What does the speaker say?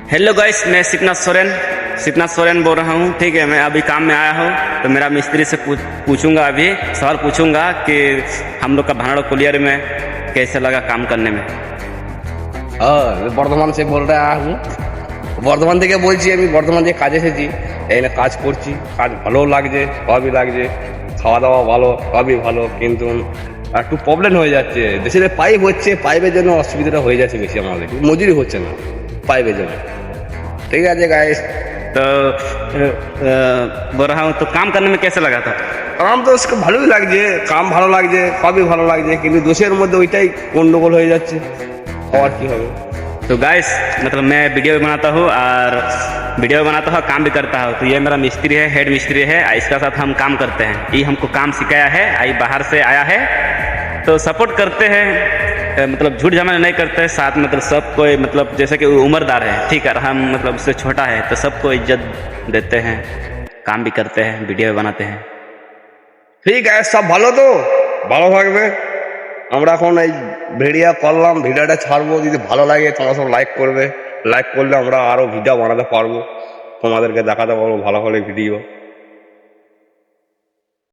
Hello guys, मैं सिकनाथ सोरेन बोल रहा हूँ। ठीक है, मैं अभी काम में आया हूँ तो मेरा मिस्त्री से पूछूंगा, अभी सवाल पूछूंगा कि हम लोग का भानाड़ कोलियर में कैसे लगा काम करने में। বর্ধমান से बोल रहा हूँ। বর্ধমান থেকে বলছি, আমি বর্ধমান থেকে কাজ এসেছি, এখানে কাজ করছি। কাজ ভালো লাগছে, সবই লাগছে, খাওয়া দাওয়া ভালো, সবই ভালো, কিন্তু একটু প্রবলেম হয়ে যাচ্ছে। দেশের পাইপ হচ্ছে, পাইপের জন্য অসুবিধাটা হয়ে যাচ্ছে বেশি আমাদের, মজুরি হচ্ছে না পাইপের জন্য। ঠিক আছে গাইস, तो बोल रहा हूँ, तो काम करने में कैसे लगा था? কাম তো ভালোই লাগছে, কাম ভালো লাগছে, সবই ভালো লাগছে, কিন্তু দোষের মধ্যে ওইটাই গন্ডগোল হয়ে যাচ্ছে। और কি হবে। तो गाइस, मतलब मैं वीडियो भी बनाता हूँ और काम भी करता हूँ। तो ये मेरा मिस्त्री है, हेड मिस्त्री है, इसका साथ हम काम करते हैं। ये हमको काम सिखाया है, आई बाहर से आया है, तो सपोर्ट करते हैं, मतलब झूठ झमेला नहीं करते हैं साथ। मतलब सबको, मतलब जैसे कि उम्रदार है, ठीक है, हम मतलब उससे छोटा है तो सबको इज्जत देते हैं, काम भी करते हैं, वीडियो भी बनाते हैं। ঠিক আছে, সব ভালো তো, ভালো থাকবে। আমরা এখন এই ভিডিও করলাম, ভিডিওটা ছাড়বো, যদি ভালো লাগে তোমরা সব লাইক করবে। লাইক করলে আমরা আরও ভিডিও বানাতে পারবো, তোমাদেরকে দেখাতে পারবো ভালো ভালো ভিডিও।